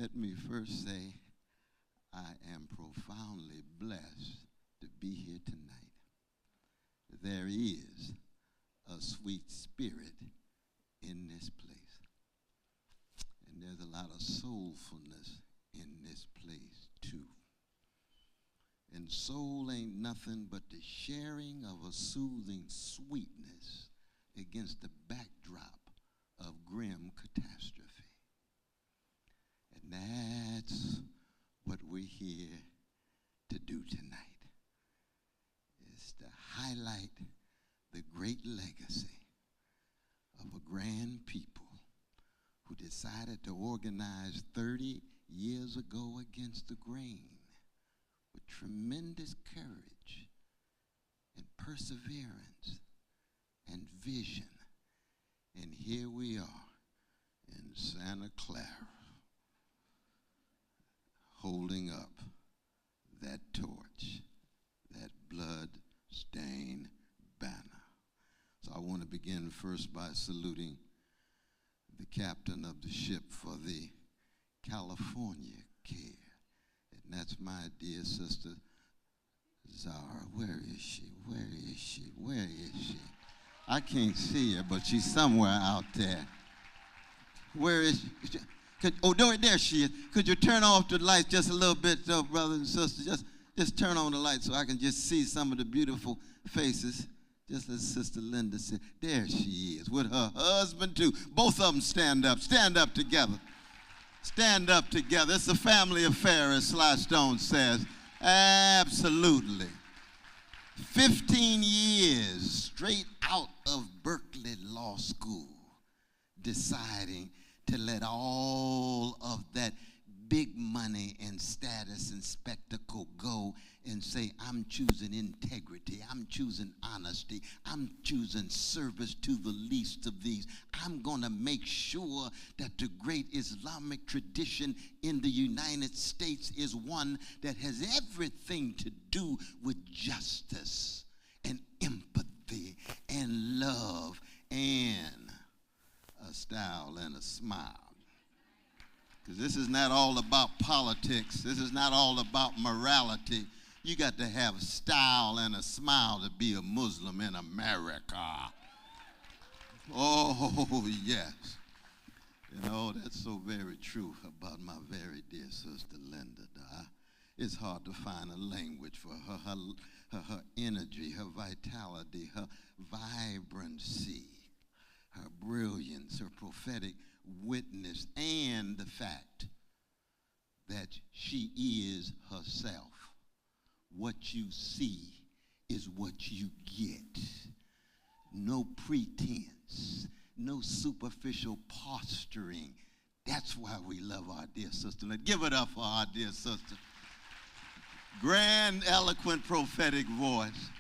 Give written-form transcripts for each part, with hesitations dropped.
Let me first say I am profoundly blessed to be here tonight. There is a sweet spirit in this place. And there's a lot of soulfulness in this place too. And soul ain't nothing but the sharing of a soothing sweetness against the backdrop of grim catastrophe. And that's what we're here to do tonight, is to highlight the great legacy of a grand people who decided to organize 30 years ago against the grain with tremendous courage and perseverance and vision. And here we are in Santa Clara, holding up that torch, that blood-stained banner. So I want to begin first by saluting the captain of the ship for the California CAIR. And that's my dear sister, Zara. Where is she? Where is she? Where is she? I can't see her, but she's somewhere out there. Where is she? There she is. Could you turn off the lights just a little bit, though, brothers and sisters? Just turn on the lights so I can just see some of the beautiful faces. Just as Sister Linda said, there she is with her husband, too. Both of them stand up. Stand up together. Stand up together. It's a family affair, as Sly Stone says. Absolutely. 15 years straight out of Berkeley Law School, deciding to let all of that big money and status and spectacle go and say, I'm choosing integrity, I'm choosing honesty, I'm choosing service to the least of these. I'm going to make sure that the great Islamic tradition in the United States is one that has everything to do with justice and empathy and love and a style and a smile. Because this is not all about politics. This is not all about morality. You got to have style and a smile to be a Muslim in America. Oh, yes. You know, that's so very true about my very dear sister Linda. It's hard to find a language for her energy, her vitality, her vibrancy, her brilliance, her prophetic witness, and the fact that she is herself. What you see is what you get. No pretense, no superficial posturing. That's why we love our dear sister. Let's give it up for our dear sister. Grand, eloquent, prophetic voice.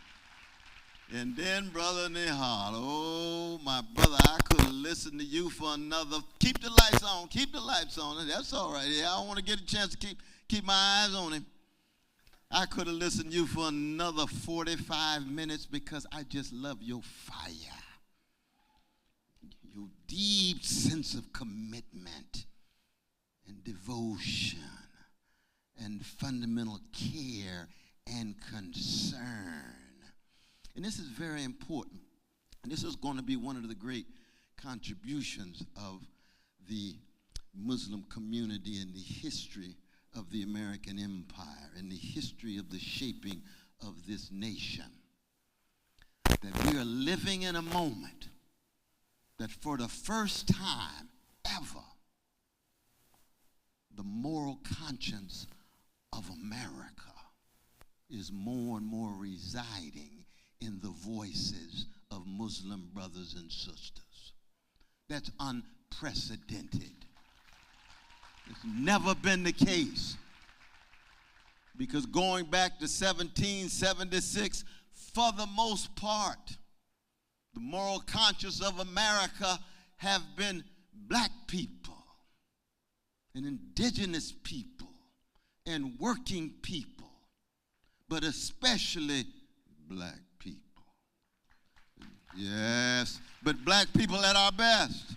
And then Brother Nihal, oh, my brother, I could listen to you for another. Keep the lights on. Keep the lights on. That's all right. Yeah, I don't want to get a chance to keep my eyes on him. I could have listened to you for another 45 minutes because I just love your fire, your deep sense of commitment and devotion and fundamental care and concern. And this is very important. And this is going to be one of the great contributions of the Muslim community in the history of the American empire and the history of the shaping of this nation. That we are living in a moment that for the first time ever, the moral conscience of America is more and more residing in the voices of Muslim brothers and sisters. That's unprecedented. It's never been the case. Because going back to 1776, for the most part, the moral conscience of America have been black people and indigenous people and working people, but especially black people. Yes, but black people at our best.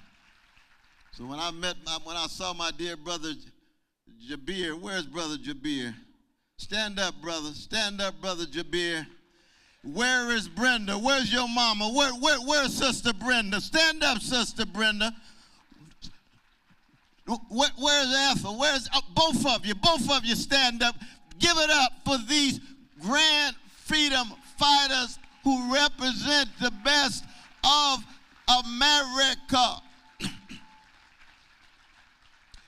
So when I saw my dear brother Jabir, where's Brother Jabir? Stand up, brother. Stand up, Brother Jabir. Where is Brenda? Where's your mama? Where's Sister Brenda? Stand up, Sister Brenda. Where's Ethel? Where's both of you stand up. Give it up for these grand freedom fighters who represent the best of America.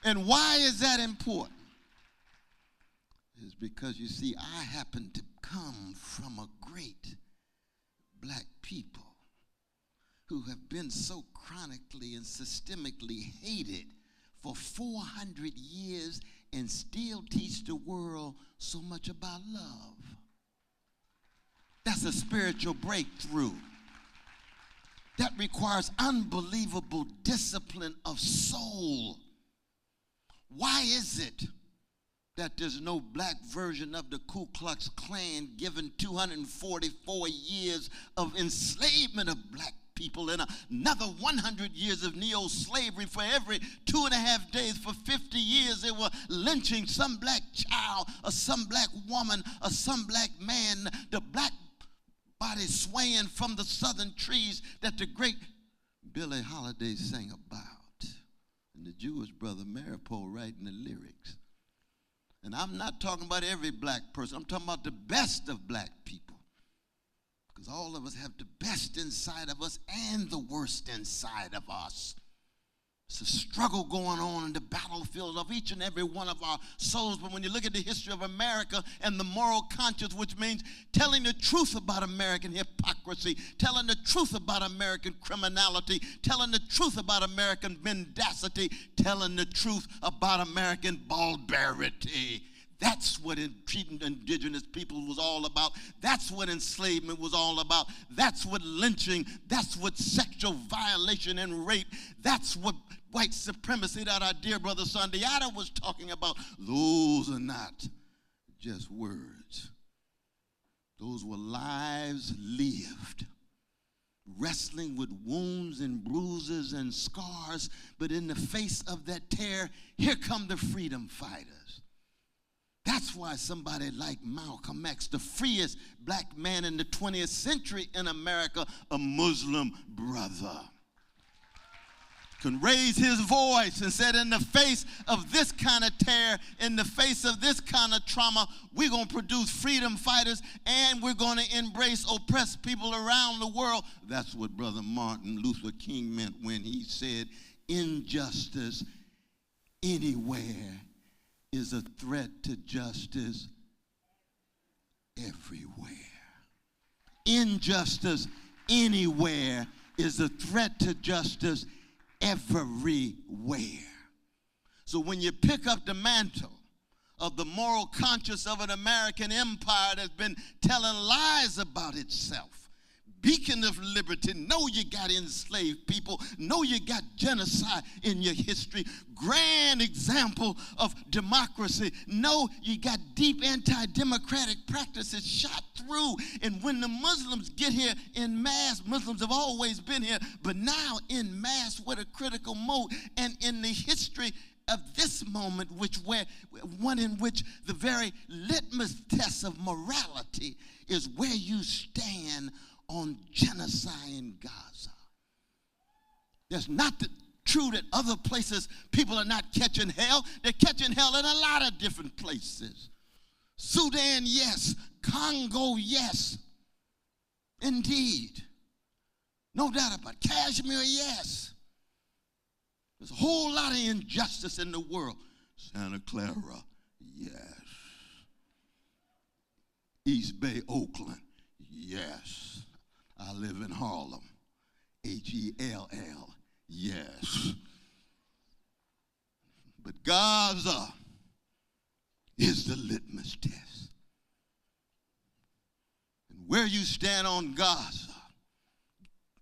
And why is that important? It's because, you see, I happen to come from a great black people who have been so chronically and systemically hated for 400 years and still teach the world so much about love. That's a spiritual breakthrough. That requires unbelievable discipline of soul. Why is it that there's no black version of the Ku Klux Klan given 244 years of enslavement of black people and another 100 years of neo-slavery? For every 2.5 days for 50 years they were lynching some black child or some black woman or some black man, the black body swaying from the southern trees that the great Billie Holiday sang about. And the Jewish brother Maripol writing the lyrics. And I'm not talking about every black person. I'm talking about the best of black people. Because all of us have the best inside of us and the worst inside of us. It's a struggle going on in the battlefield of each and every one of our souls. But when you look at the history of America and the moral conscience, which means telling the truth about American hypocrisy, telling the truth about American criminality, telling the truth about American mendacity, telling the truth about American barbarity. That's what treating indigenous people was all about. That's what enslavement was all about. That's what lynching, that's what sexual violation and rape, that's what white supremacy that our dear brother Sundiata was talking about. Those are not just words. Those were lives lived, wrestling with wounds and bruises and scars. But in the face of that tear, here come the freedom fighters. That's why somebody like Malcolm X, the freest black man in the 20th century in America, a Muslim brother, can raise his voice and said, in the face of this kind of terror, in the face of this kind of trauma, we're going to produce freedom fighters and we're going to embrace oppressed people around the world. That's what Brother Martin Luther King meant when he said, injustice anywhere is a threat to justice everywhere. Injustice anywhere is a threat to justice everywhere. So when you pick up the mantle of the moral conscience of an American empire that's been telling lies about itself, beacon of liberty, know you got enslaved people, know you got genocide in your history, grand example of democracy, know you got deep anti-democratic practices shot through. And when the Muslims get here in mass, Muslims have always been here, but now in mass with a critical mode. And in the history of this moment, one in which the very litmus test of morality is where you stand on genocide in Gaza. That's not true that other places people are not catching hell. They're catching hell in a lot of different places. Sudan, yes. Congo, yes. Indeed. No doubt about it. Kashmir, yes. There's a whole lot of injustice in the world. Santa Clara, yes. East Bay, Oakland, yes. I live in Harlem, Hell, yes. But Gaza is the litmus test. And where you stand on Gaza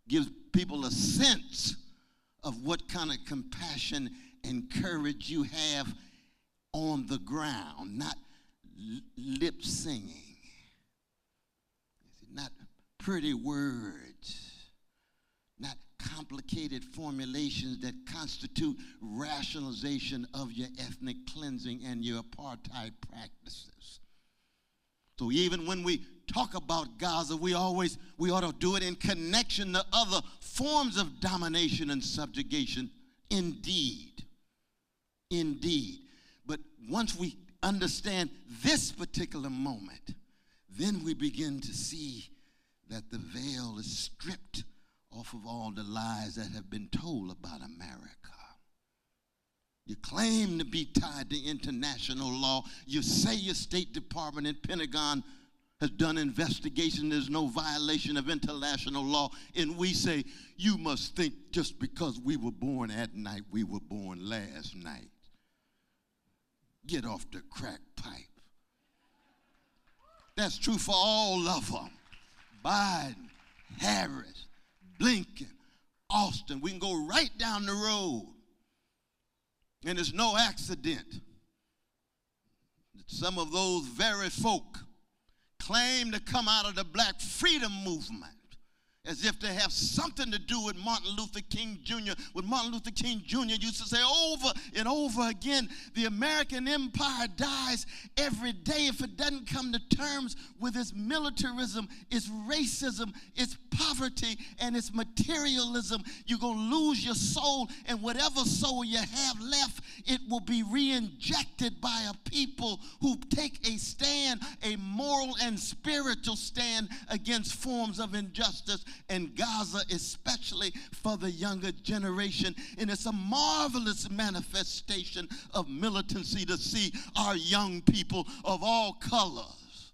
gives people a sense of what kind of compassion and courage you have on the ground, not lip singing, not pretty words, not complicated formulations that constitute rationalization of your ethnic cleansing and your apartheid practices. So even when we talk about Gaza, we ought to do it in connection to other forms of domination and subjugation. Indeed. But once we understand this particular moment, then we begin to see that the veil is stripped off of all the lies that have been told about America. You claim to be tied to international law. You say your State Department and Pentagon has done investigation. There's no violation of international law. And we say, you must think just because we were born at night, we were born last night. Get off the crack pipe. That's true for all of them. Biden, Harris, Blinken, Austin. We can go right down the road. And it's no accident that some of those very folk claim to come out of the black freedom movement as if they have something to do with Martin Luther King Jr. When Martin Luther King Jr. used to say over and over again, the American empire dies every day if it doesn't come to terms with its militarism, its racism, its poverty, and its materialism. You're going to lose your soul, and whatever soul you have left, it will be re-injected by a people who take a stand, a moral and spiritual stand against forms of injustice, and Gaza especially for the younger generation. And it's a marvelous manifestation of militancy to see our young people of all colors,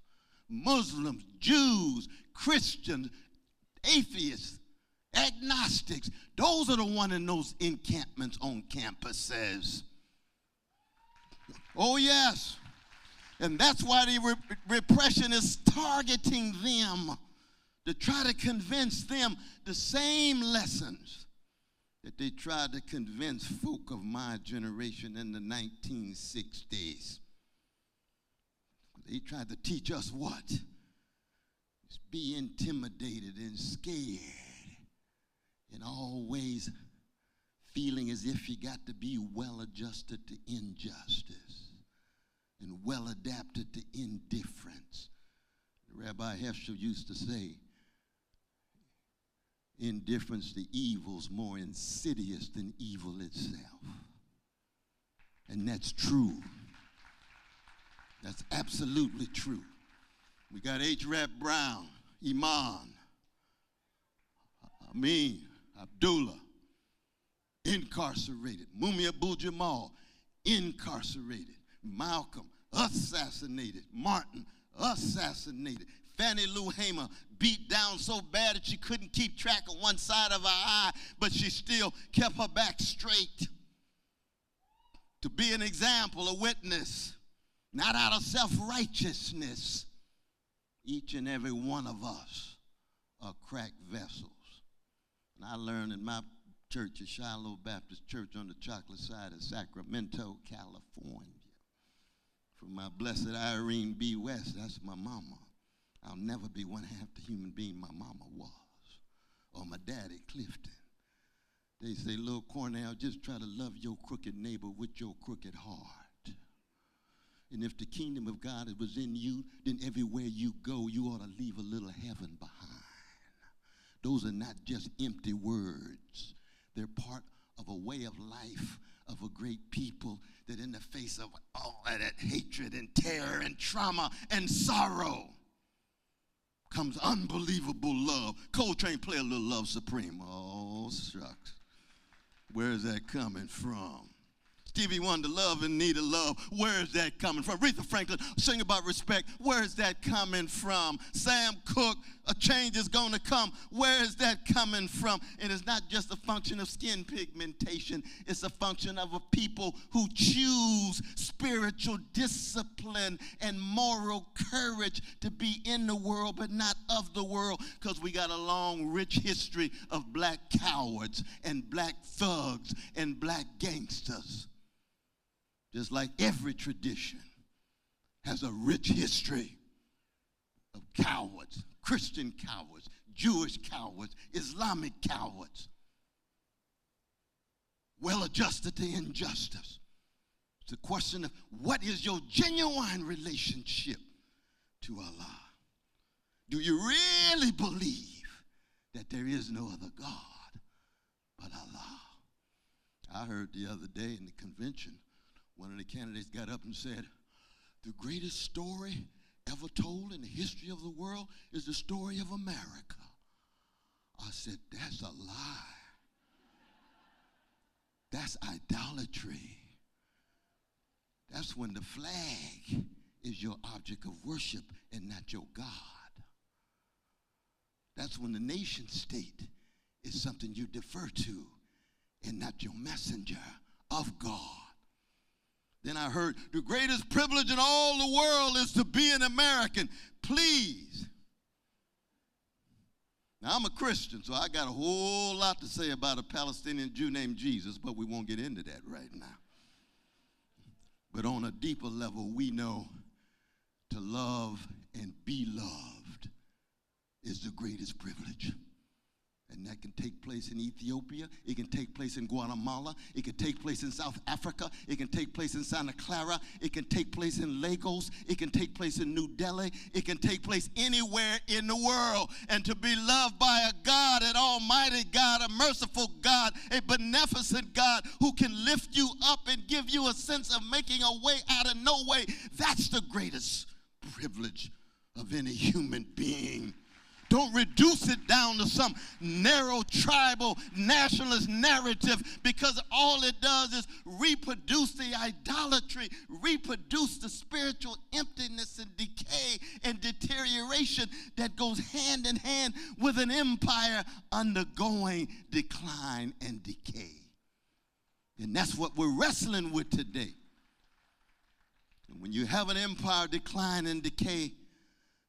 Muslims, Jews, Christians, atheists, agnostics. Those are the ones in those encampments on campuses. Oh, yes. And that's why the repression is targeting them, to try to convince them the same lessons that they tried to convince folk of my generation in the 1960s. They tried to teach us what? Just be intimidated and scared, and always feeling as if you got to be well-adjusted to injustice and well-adapted to indifference. Rabbi Heschel used to say, indifference to evil is more insidious than evil itself. And that's true. That's absolutely true. We got H. Rap Brown, Iman, Amin, Abdullah, incarcerated. Mumia Abu-Jamal, incarcerated. Malcolm, assassinated. Martin, assassinated. Fannie Lou Hamer beat down so bad that she couldn't keep track of one side of her eye, but she still kept her back straight. To be an example, a witness, not out of self-righteousness. Each and every one of us are cracked vessels. And I learned in my church, at Shiloh Baptist Church on the chocolate side of Sacramento, California, from my blessed Irene B. West, that's my mama. I'll never be one half the human being my mama was, or my daddy, Clifton. They say, little Cornel, just try to love your crooked neighbor with your crooked heart. And if the kingdom of God was in you, then everywhere you go, you ought to leave a little heaven behind. Those are not just empty words. They're part of a way of life of a great people that in the face of all of that hatred and terror and trauma and sorrow comes unbelievable love. Coltrane, play a little Love Supreme. Oh, shucks. Where is that coming from? Stevie Wonder, Love in Need of Love. Where is that coming from? Aretha Franklin, sing about respect. Where is that coming from? Sam Cooke, a change is going to come. Where is that coming from? And it's not just a function of skin pigmentation. It's a function of a people who choose spiritual discipline and moral courage to be in the world but not of the world, because we got a long, rich history of black cowards and black thugs and black gangsters. Just like every tradition has a rich history of cowards, Christian cowards, Jewish cowards, Islamic cowards. well-adjusted to injustice. It's a question of what is your genuine relationship to Allah? Do you really believe that there is no other God but Allah? I heard the other day in the convention, one of the candidates got up and said, the greatest story ever told in the history of the world is the story of America. I said, that's a lie. That's idolatry. That's when the flag is your object of worship and not your God. That's when the nation state is something you defer to and not your messenger of God. Then I heard the greatest privilege in all the world is to be an American. Please. Now, I'm a Christian, so I got a whole lot to say about a Palestinian Jew named Jesus, but we won't get into that right now. But on a deeper level, we know to love and be loved is the greatest privilege. And that can take place in Ethiopia. It can take place in Guatemala. It can take place in South Africa. It can take place in Santa Clara. It can take place in Lagos. It can take place in New Delhi. It can take place anywhere in the world. And to be loved by a God, an almighty God, a merciful God, a beneficent God who can lift you up and give you a sense of making a way out of no way, that's the greatest privilege of any human being. Don't reduce it down to some narrow tribal nationalist narrative, because all it does is reproduce the idolatry, reproduce the spiritual emptiness and decay and deterioration that goes hand in hand with an empire undergoing decline and decay. And that's what we're wrestling with today. And when you have an empire decline and decay,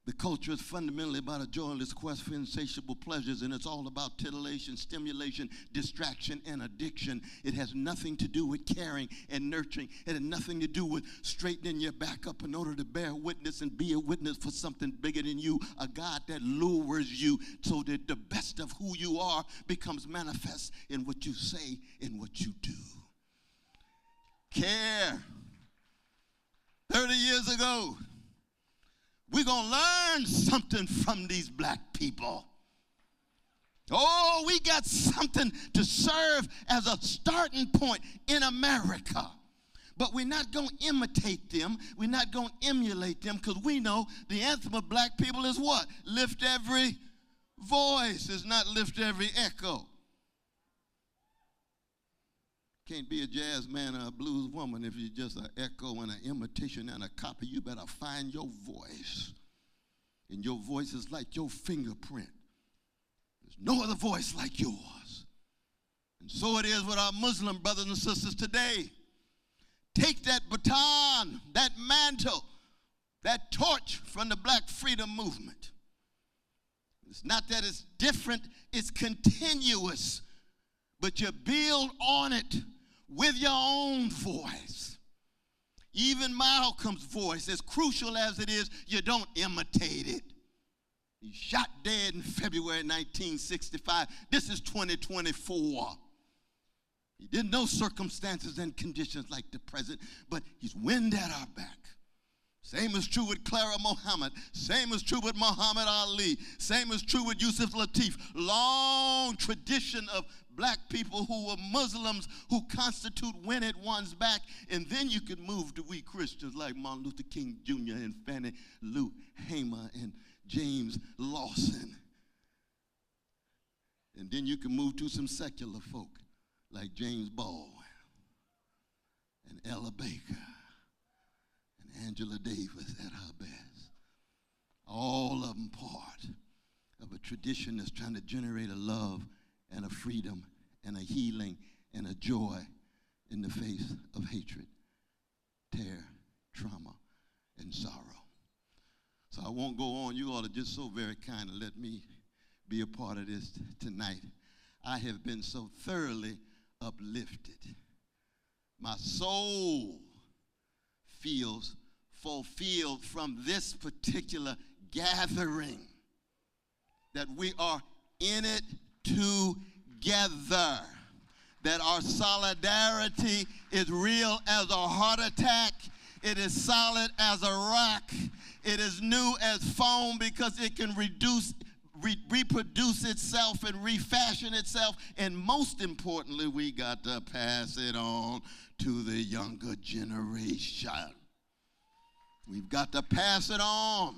the culture is fundamentally about a joyless quest for insatiable pleasures, and it's all about titillation, stimulation, distraction, and addiction. It has nothing to do with caring and nurturing. It has nothing to do with straightening your back up in order to bear witness and be a witness for something bigger than you, a God that lures you so that the best of who you are becomes manifest in what you say and what you do. CAIR, 30 years ago, we're going to learn something from these black people. Oh, we got something to serve as a starting point in America. But we're not going to imitate them. We're not going to emulate them, because we know the anthem of black people is what? Lift every voice. It's not lift every echo. Can't be a jazz man or a blues woman if you're just an echo and an imitation and a copy. You better find your voice. And your voice is like your fingerprint. There's no other voice like yours. And so it is with our Muslim brothers and sisters today. Take that baton, that mantle, that torch from the black freedom movement. It's not that it's different, it's continuous. But you build on it with your own voice. Even Malcolm's voice, as crucial as it is, you don't imitate it. He shot dead in February 1965. This is 2024. He didn't know circumstances and conditions like the present, but he's wind at our back. Same is true with Clara Muhammad. Same is true with Muhammad Ali. Same is true with Yusuf Lateef. Long tradition of black people who were Muslims who constitute wind at one's back. And then you could move to we Christians like Martin Luther King Jr. and Fannie Lou Hamer and James Lawson. And then you can move to some secular folk like James Baldwin and Ella Baker. Angela Davis at her best. All of them part of a tradition that's trying to generate a love and a freedom and a healing and a joy in the face of hatred, terror, trauma, and sorrow. So I won't go on. You all are just so very kind to let me be a part of this tonight. I have been so thoroughly uplifted. My soul feels fulfilled from this particular gathering, that we are in it together. that our solidarity is real as a heart attack. It is solid as a rock. It is new as foam because it can reproduce itself and refashion itself. And most importantly, we got to pass it on to the younger generation. We've got to pass it on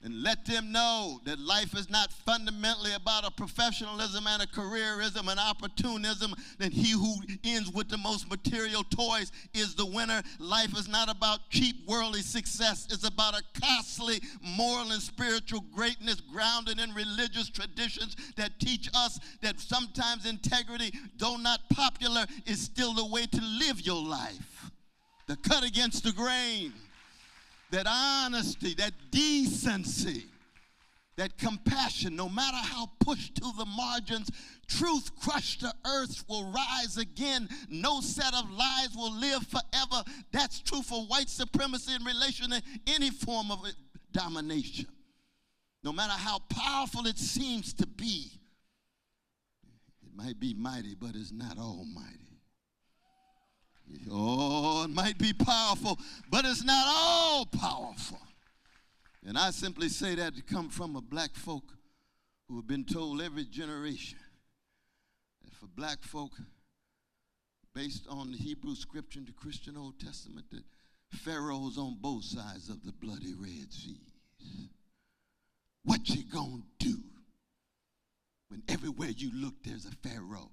and let them know that life is not fundamentally about a professionalism and a careerism and opportunism, that he who ends with the most material toys is the winner. Life is not about cheap worldly success. It's about a costly moral and spiritual greatness grounded in religious traditions that teach us that sometimes integrity, though not popular, is still the way to live your life. The cut against the grain. That honesty, that decency, that compassion, no matter how pushed to the margins, truth crushed to earth will rise again. No set of lies will live forever. That's true for white supremacy in relation to any form of domination. No matter how powerful it seems to be, it might be mighty, but it's not almighty. Oh, it might be powerful, but it's not all powerful. And I simply say that to come from a black folk who have been told every generation that for black folk, based on the Hebrew scripture and the Christian Old Testament, that pharaohs on both sides of the bloody Red Seas. What you gonna do when everywhere you look there's a pharaoh?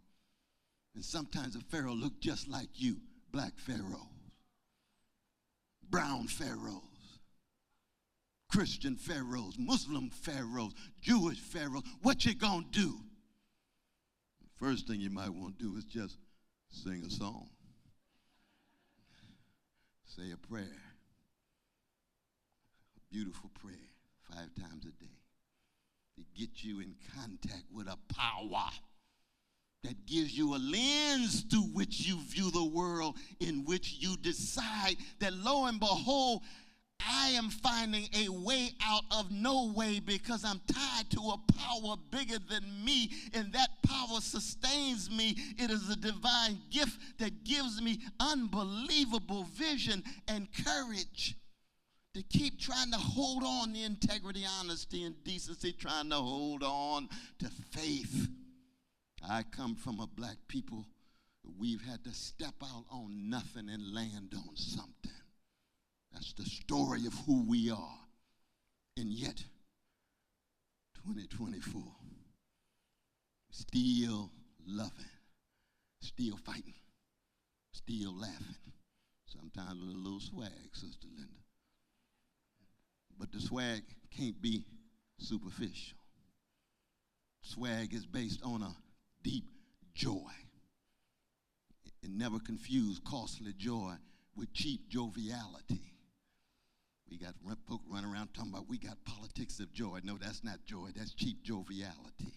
And sometimes a pharaoh look just like you. Black pharaohs, brown pharaohs, Christian pharaohs, Muslim pharaohs, Jewish pharaohs. What you gonna do? First thing you might want to do is just sing a song. Say a prayer. A beautiful prayer 5 times a day. To get you in contact with a power that gives you a lens through which you view the world, in which you decide that, lo and behold, I am finding a way out of no way because I'm tied to a power bigger than me, and that power sustains me. It is a divine gift that gives me unbelievable vision and courage to keep trying to hold on to integrity, honesty, and decency, trying to hold on to faith. I come from a black people. We've had to step out on nothing and land on something. That's the story of who we are. And yet, 2024, still loving, still fighting, still laughing. Sometimes with a little swag, Sister Linda. But the swag can't be superficial. Swag is based on a deep joy. And never confuse costly joy with cheap joviality. We got folk running around talking about we got politics of joy. No, that's not joy. That's cheap joviality.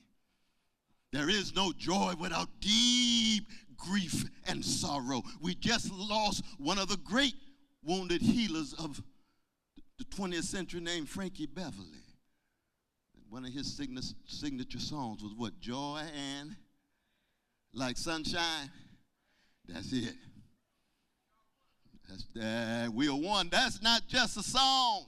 There is no joy without deep grief and sorrow. We just lost one of the great wounded healers of the 20th century named Frankie Beverly. One of his signature songs was what? Joy and like sunshine. That's it. That's that. We are one. That's not just a song.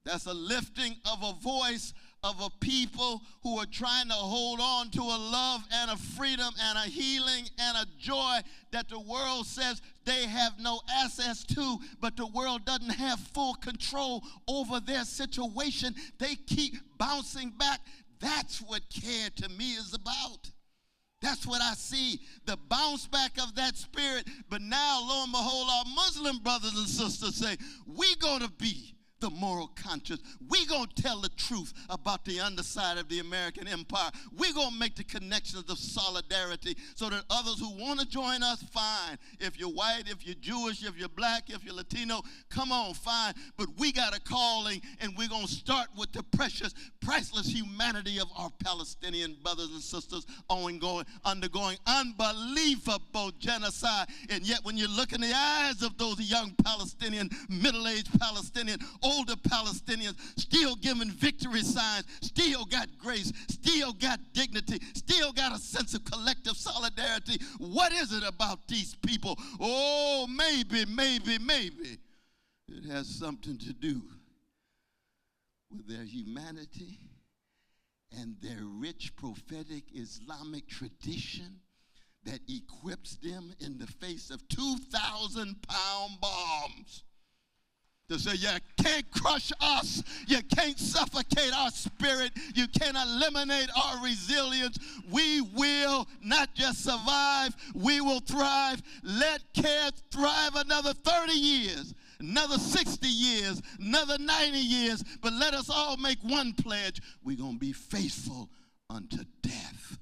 That's a lifting of a voice of a people who are trying to hold on to a love and a freedom and a healing and a joy that the world says they have no access to, but the world doesn't have full control over their situation. They keep bouncing back. That's what CAIR to me is about. That's what I see, the bounce back of that spirit. But now, lo and behold, our Muslim brothers and sisters say, we're going to be the moral conscience. We're going to tell the truth about the underside of the American empire. We're going to make the connections of solidarity so that others who want to join us, fine. If you're white, if you're Jewish, if you're black, if you're Latino, come on, fine. But we got a calling, and we're going to start with the precious, priceless humanity of our Palestinian brothers and sisters undergoing unbelievable genocide. And yet when you look in the eyes of those young Palestinian, middle-aged Palestinian, older Palestinians still giving victory signs, still got grace, still got dignity, still got a sense of collective solidarity. What is it about these people? Oh, maybe it has something to do with their humanity and their rich prophetic Islamic tradition that equips them in the face of 2,000-pound bombs to say, you can't crush us, you can't suffocate our spirit, you can't eliminate our resilience. We will not just survive, we will thrive. Let CAIR thrive another 30 years, another 60 years, another 90 years, but let us all make one pledge: we're going to be faithful unto death.